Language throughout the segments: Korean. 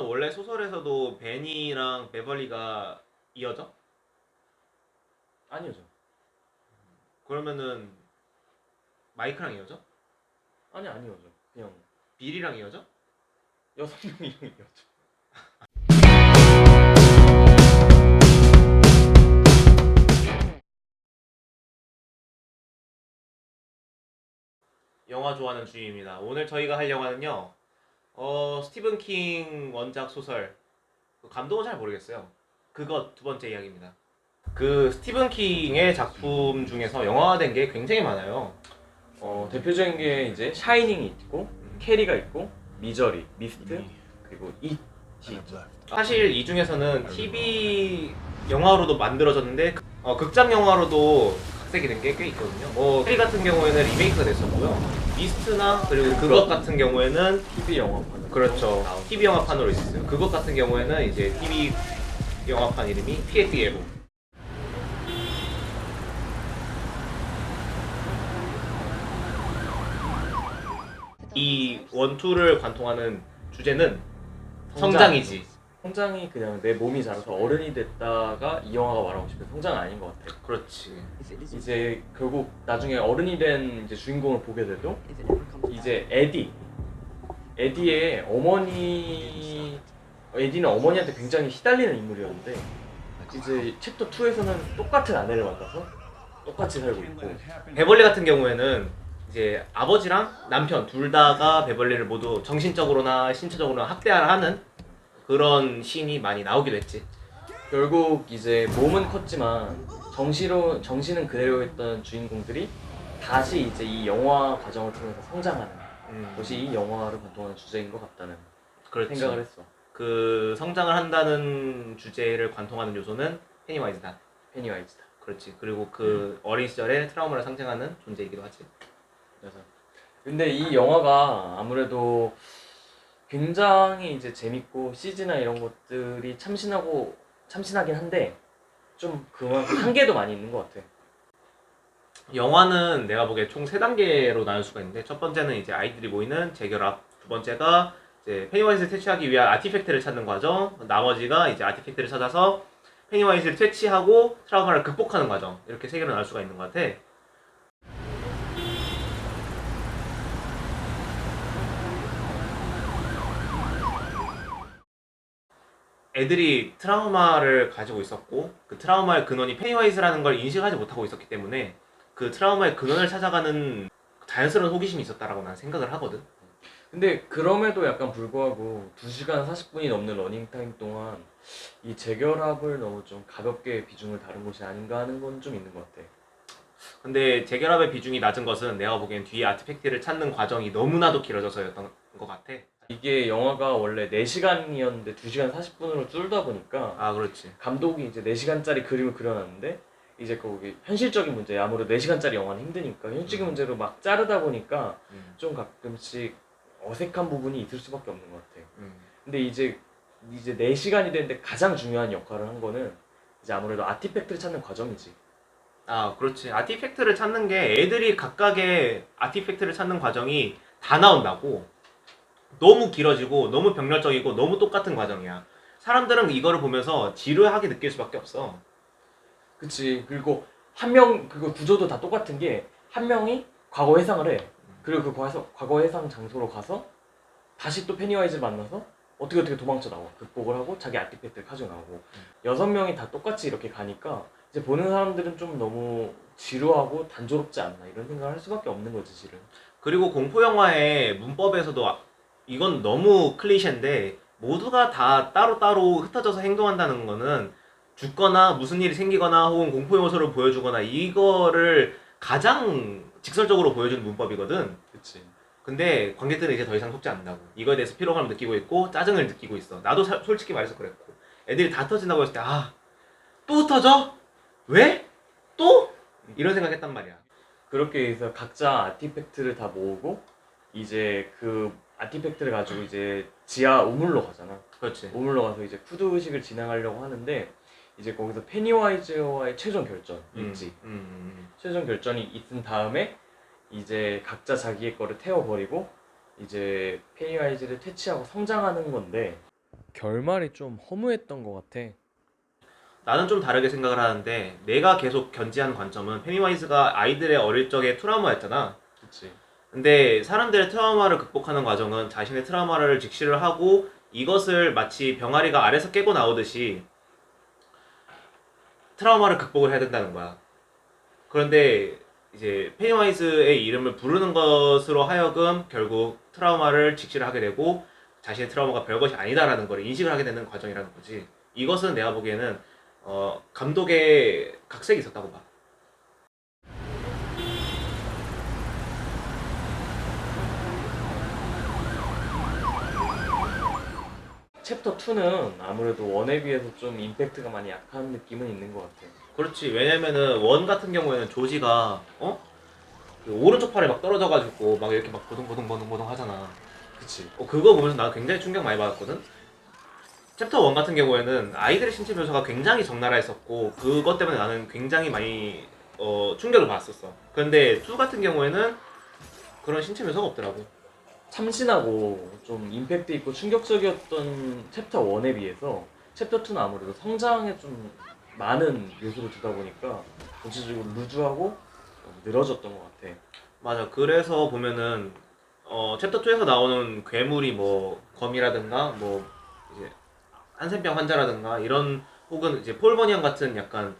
원래 소설에서도 베니랑 베벌리가 이어져? 아니죠. 그러면은 마이크랑 이어져? 아니죠. 그냥 빌이랑 이어져? 여섯 명이 이었죠. 영화 좋아하는 주의입니다. 오늘 저희가 할 영화는요. 스티븐 킹 원작 소설. 그 감독은 잘 모르겠어요. 그거 두 번째 이야기입니다. 그 스티븐 킹의 작품 중에서 영화화된 게 굉장히 많아요. 대표적인 게 이제 샤이닝이 있고, 캐리가 있고, 미저리, 미스트, 그리고 it이 있죠. 사실 이 중에서는 TV 영화로도 만들어졌는데 극장 영화로도 각색이 된 게 꽤 있거든요. 캐리 같은 경우에는 리메이크가 됐었고요. 미스트나 그리고 그것 같은 경우에는 TV 영화판. 그렇죠. TV 영화판으로 있었어요. 그것 같은 경우에는 이제 TV 영화판 이름이 피에티에로. 이 원투를 관통하는 주제는 성장이지. 성장이 그냥 내 몸이 자라서 어른이 됐다가 이 영화가 말하고 싶은 성장은 아닌 것 같아요. 그렇지. 이제 결국 나중에 어른이 된 이제 주인공을 보게 돼도 이제 에디의 에디는 어머니한테 굉장히 시달리는 인물이었는데 이제 챕터 2에서는 똑같은 아내를 만나서 똑같이 살고 있고. 베벌리 같은 경우에는 이제 아버지랑 남편 둘 다가 베벌리를 모두 정신적으로나 신체적으로나 학대하는 그런 씬이 많이 나오기도 했지. 결국 이제 몸은 컸지만 정신은 그대로였던 주인공들이 다시 이제 이 영화 과정을 통해서 성장하는 것이 이 영화를 관통하는 주제인 것 같다는 그렇지. 생각을 했어. 그 성장을 한다는 주제를 관통하는 요소는 페니와이즈다. 페니와이즈다. 그렇지. 그리고 그 어린 시절의 트라우마를 상징하는 존재이기도 하지. 그래서 근데 이 영화가 아무래도 굉장히 이제 재밌고 CG나 이런 것들이 참신하긴 한데 좀 그만큼 한계도 많이 있는 것 같아. 영화는 내가 보기에 총 3단계로 나눌 수가 있는데 첫 번째는 이제 아이들이 모이는 재결합, 두 번째가 이제 페니와이즈를 퇴치하기 위한 아티팩트를 찾는 과정, 나머지가 이제 아티팩트를 찾아서 페니와이즈를 퇴치하고 트라우마를 극복하는 과정, 이렇게 3개로 나눌 수가 있는 것 같아. 애들이 트라우마를 가지고 있었고 그 트라우마의 근원이 페니와이즈라는 걸 인식하지 못하고 있었기 때문에 그 트라우마의 근원을 찾아가는 자연스러운 호기심이 있었다라고 난 생각을 하거든. 근데 그럼에도 약간 불구하고 2시간 40분이 넘는 러닝타임 동안 이 재결합을 너무 좀 가볍게 비중을 다룬 것이 아닌가 하는 건 좀 있는 것 같아. 근데 재결합의 비중이 낮은 것은 내가 보기엔 뒤에 아티팩트를 찾는 과정이 너무나도 길어져서였던 것 같아. 이게 영화가 원래 4시간이었는데 2시간 40분으로 줄다 보니까 아, 그렇지. 감독이 이제 4시간짜리 그림을 그려놨는데 이제 거기 현실적인 문제, 아무래도 4시간짜리 영화는 힘드니까 현실적인 문제로 막 자르다 보니까 좀 가끔씩 어색한 부분이 있을 수밖에 없는 것 같아. 근데 이제 4시간이 됐는데 가장 중요한 역할을 한 거는 이제 아무래도 아티팩트를 찾는 과정이지. 아, 그렇지. 아티팩트를 찾는 게 애들이 각각의 아티팩트를 찾는 과정이 다 나온다고. 너무 길어지고 너무 병렬적이고 너무 똑같은 과정이야. 사람들은 이거를 보면서 지루하게 느낄 수밖에 없어. 그치. 그리고 그리고 구조도 다 똑같은 게 한 명이 과거 회상을 해. 그리고 그 과거 회상 장소로 가서 다시 또 페니와이즈를 만나서 어떻게 도망쳐 나와. 극복을 하고 자기 아티팩트를 가져 나오고. 6명이 다 똑같이 이렇게 가니까 이제 보는 사람들은 좀 너무 지루하고 단조롭지 않나 이런 생각을 할 수밖에 없는 거지, 실은. 그리고 공포 영화의 문법에서도 이건 너무 클리셰인데 모두가 다 따로따로 흩어져서 행동한다는 거는 죽거나 무슨 일이 생기거나 혹은 공포 요소를 보여주거나 이거를 가장 직설적으로 보여주는 문법이거든. 그치. 근데 관객들은 이제 더 이상 속지 않는다고. 이거에 대해서 피로감을 느끼고 있고 짜증을 느끼고 있어. 나도 솔직히 말해서 그랬고. 애들이 다 터진다고 했을 때 또 흩어져? 왜? 또? 이런 생각했단 말이야. 그렇게 해서 각자 아티팩트를 다 모으고 이제 그 아티팩트를 가지고 이제 지하 우물로 가잖아. 그렇지. 우물로 가서 이제 푸드 의식을 진행하려고 하는데 이제 거기서 페니와이즈와의 최종 결전이 있지. 최종 결전이 있은 다음에 이제 각자 자기의 거를 태워버리고 이제 페니와이즈를 퇴치하고 성장하는 건데 결말이 좀 허무했던 것 같아. 나는 좀 다르게 생각을 하는데 내가 계속 견지하는 관점은 페니와이즈가 아이들의 어릴 적에 트라우마였잖아. 그치. 근데 사람들의 트라우마를 극복하는 과정은 자신의 트라우마를 직시를 하고 이것을 마치 병아리가 알에서 깨고 나오듯이 트라우마를 극복을 해야 된다는 거야. 그런데 이제 페니와이즈의 이름을 부르는 것으로 하여금 결국 트라우마를 직시를 하게 되고 자신의 트라우마가 별것이 아니다라는 걸 인식을 하게 되는 과정이라는 거지. 이것은 내가 보기에는 감독의 각색이 있었다고 봐. 챕터 2는 아무래도 원에 비해서 좀 임팩트가 많이 약한 느낌은 있는 것 같아. 그렇지. 왜냐면은 원 같은 경우에는 조지가 그 오른쪽 팔에 막 떨어져가지고 막 이렇게 막 보동보동 하잖아. 그치. 그거 보면서 나 굉장히 충격 많이 받았거든. 챕터 1 같은 경우에는 아이들의 신체 묘사가 굉장히 적나라했었고 그것 때문에 나는 굉장히 많이 충격을 받았었어. 그런데 2 같은 경우에는 그런 신체 묘사가 없더라고. 참신하고 좀 임팩트 있고 충격적이었던 챕터 1에 비해서 챕터 2는 아무래도 성장에 좀 많은 요소를 두다 보니까 전체적으로 루즈하고 좀 늘어졌던 것 같아. 맞아. 그래서 보면은 챕터 2에서 나오는 괴물이 뭐 거미라든가 뭐 이제 한센병 환자라든가 이런 혹은 이제 폴 버니언 같은 약간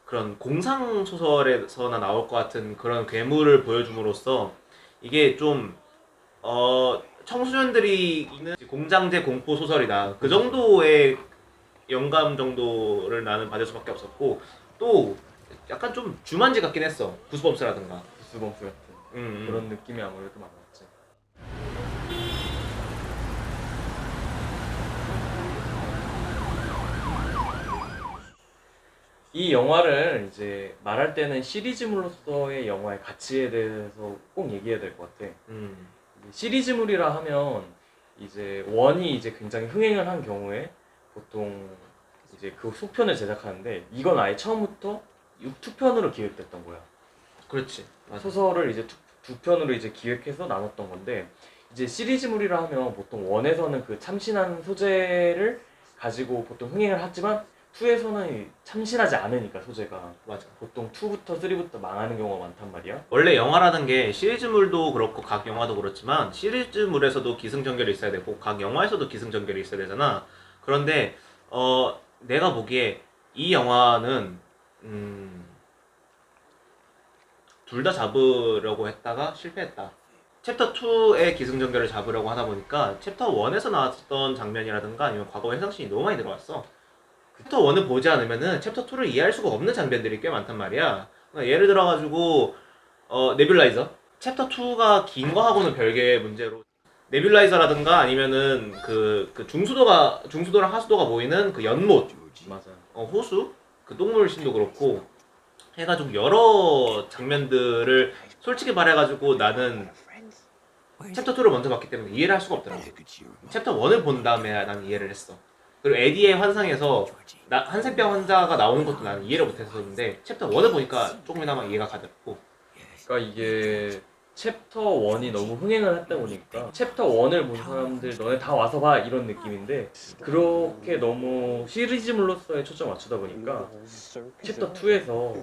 그런 공상 소설에서나 나올 것 같은 그런 괴물을 보여줌으로써 이게 좀 청소년들이 읽는 공장제 공포 소설이다. 그 정도의 영감 정도를 나는 받을 수밖에 없었고 또 약간 좀 주만지 같긴 했어. 구스범스라든가. 구스범스 같은 음. 그런 느낌이 아무래도 많았지. 이 영화를 이제 말할 때는 시리즈물로서의 영화의 가치에 대해서 꼭 얘기해야 될 것 같아. 음. 시리즈물이라 하면 이제 원이 이제 굉장히 흥행을 한 경우에 보통 이제 그 속편을 제작하는데 이건 아예 처음부터 2편으로 기획됐던 거야. 그렇지. 맞아. 소설을 이제 두 편으로 이제 기획해서 나눴던 건데 이제 시리즈물이라 하면 보통 원에서는 그 참신한 소재를 가지고 보통 흥행을 하지만 2에서는 참신하지 않으니까 소재가 맞아. 보통 2부터 3부터 망하는 경우가 많단 말이야. 원래 영화라는 게 시리즈물도 그렇고 각 영화도 그렇지만 시리즈물에서도 기승전결이 있어야 되고 각 영화에서도 기승전결이 있어야 되잖아. 그런데 내가 보기에 이 영화는 둘 다 잡으려고 했다가 실패했다. 챕터 2의 기승전결을 잡으려고 하다 보니까 챕터 1에서 나왔던 장면이라든가 아니면 과거 해상씬이 너무 많이 들어왔어. 챕터 1을 보지 않으면은 챕터 2를 이해할 수가 없는 장면들이 꽤 많단 말이야. 그러니까 예를 들어가지고 네뷸라이저 챕터 2가 긴 거하고는 별개의 문제로 네뷸라이저라든가 아니면은 그 중수도랑 하수도가 모이는 그 연못 맞아. 호수 그 똥물신도 그렇고 해가지고 여러 장면들을 솔직히 말해가지고 나는 챕터 2를 먼저 봤기 때문에 이해를 할 수가 없더라고. 챕터 1을 본 다음에 나는 이해를 했어. 그리고 에디의 환상에서 한센병 환자가 나오는 것도 나는 이해를 못했었는데 챕터 1을 보니까 조금이나마 이해가 가더라고. 그러니까 이게 챕터 1이 너무 흥행을 했다 보니까 챕터 1을 본 사람들 너네 다 와서 봐 이런 느낌인데 그렇게 너무 시리즈물로서의 초점 맞추다 보니까 챕터 2에서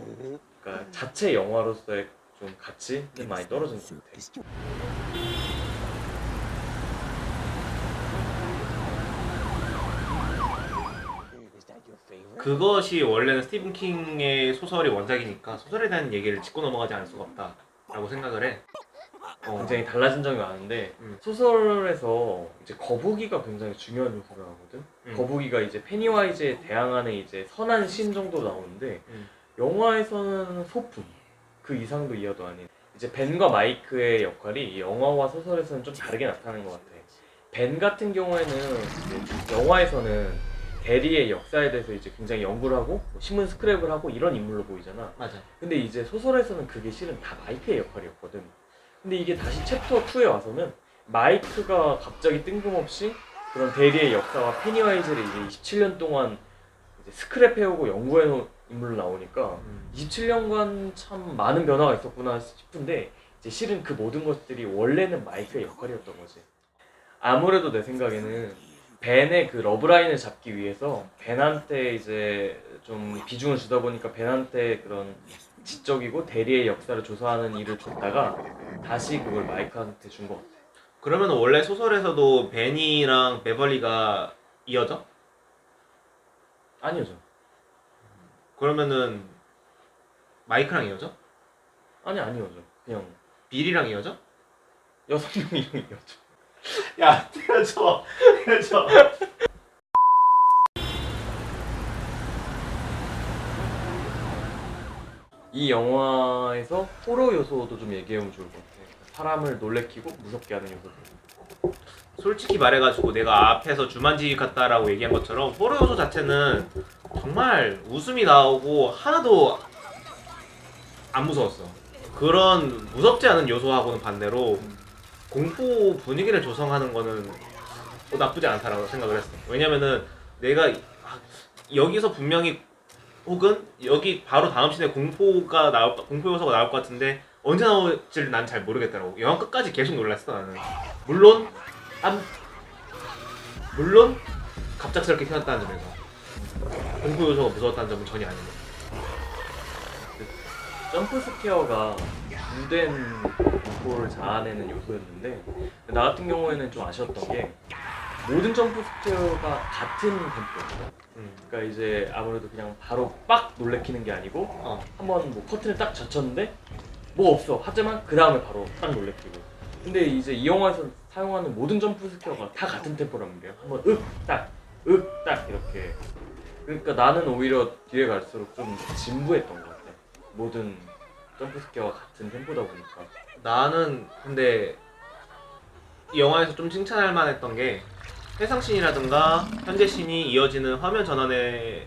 그러니까 자체 영화로서의 좀 가치는 많이 떨어진 것 같아. 그것이 원래는 스티븐 킹의 소설이 원작이니까 소설에 대한 얘기를 짚고 넘어가지 않을 수가 없다라고 생각을 해. 굉장히 달라진 점이 많은데 음. 소설에서 이제 거북이가 굉장히 중요한 요소가 나오거든. 거북이가 이제 페니와이즈에 대항하는 이제 선한 신 정도로 나오는데 영화에서는 소품 그 이상도 이하도 아닌 이제 벤과 마이크의 역할이 이 영화와 소설에서는 좀 다르게 나타나는 것 같아. 벤 같은 경우에는 이제 영화에서는 대리의 역사에 대해서 이제 굉장히 연구를 하고 뭐 신문 스크랩을 하고 이런 인물로 보이잖아. 맞아. 근데 이제 소설에서는 그게 실은 다 마이크의 역할이었거든. 근데 이게 다시 챕터 2에 와서는 마이크가 갑자기 뜬금없이 그런 대리의 역사와 페니와이즈를 이제 27년 동안 이제 스크랩해오고 연구해놓은 인물로 나오니까 27년간 참 많은 변화가 있었구나 싶은데 이제 실은 그 모든 것들이 원래는 마이크의 역할이었던 거지. 아무래도 내 생각에는 벤의 그 러브라인을 잡기 위해서 벤한테 이제 좀 비중을 주다 보니까 벤한테 그런 지적이고 대리의 역사를 조사하는 일을 줬다가 다시 그걸 마이크한테 준 것 같아. 그러면 원래 소설에서도 베니랑 베벌리가 이어져? 아니오죠. 그러면은 마이크랑 이어져? 아니오죠. 그냥 빌이랑 이어져? 6명이랑 이었죠. 야, 때려줘. 때려줘. 이 영화에서 호러 요소도 좀 얘기해보면 좋을 것 같아. 사람을 놀래키고 무섭게 하는 요소들. 솔직히 말해가지고 내가 앞에서 주만지 같다라고 얘기한 것처럼 호러 요소 자체는 정말 웃음이 나오고 하나도 안 무서웠어. 그런 무섭지 않은 요소하고는 반대로 공포 분위기를 조성하는 거는 나쁘지 않다라고 생각을 했어. 왜냐면은 내가 여기서 분명히 혹은 여기 바로 다음 씬에 공포 요소가 나올 것 같은데 언제 나올지를 난 잘 모르겠더라고. 영화 끝까지 계속 놀랐어 나는. 물론 안 물론 갑작스럽게 튀어났다는 점에서 공포 요소가 무서웠다는 점은 전혀 아니고. 점프 스퀘어가 주된 공포를 자아내는 요소였는데 나 같은 경우에는 좀 아쉬웠던 게 모든 점프 스퀘어가 같은 템포였어. 그러니까 이제 아무래도 그냥 바로 빡 놀래키는 게 아니고 한번 뭐 커튼을 딱 젖혔는데 뭐 없어 하지만 그 다음에 바로 딱 놀래키고. 근데 이제 이 영화에서 사용하는 모든 점프 스퀘어가 다 같은 템포란 말이야. 한번 윽딱 이렇게. 그러니까 나는 오히려 뒤에 갈수록 좀 진부했던 것 같아. 모든 점프 스퀘어가 같은 템포다 보니까. 나는 근데 이 영화에서 좀 칭찬할 만했던 게 해상씬이라든가 현재 씬이 이어지는 화면 전환에서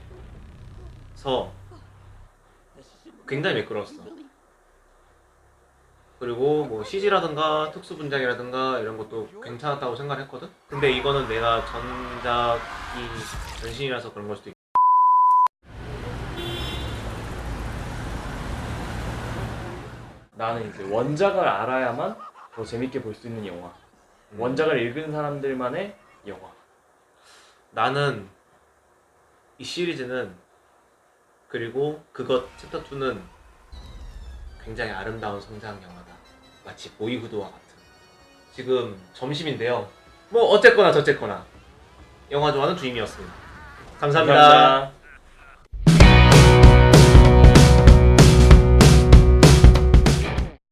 굉장히 매끄러웠어. 그리고 뭐 CG라든가 특수 분장이라든가 이런 것도 괜찮았다고 생각을 했거든. 근데 이거는 내가 전작이 전신이라서 그런 걸 수도 있고. 나는 이제 원작을 알아야만 더 재밌게 볼 수 있는 영화. 원작을 읽은 사람들만의 영화. 나는 이 시리즈는 그리고 그것 챕터 2는 굉장히 아름다운 성장 영화다. 마치 보이후드와 같은. 지금 점심인데요. 뭐 어쨌거나 저쨌거나 영화 좋아하는 주임이었습니다. 감사합니다.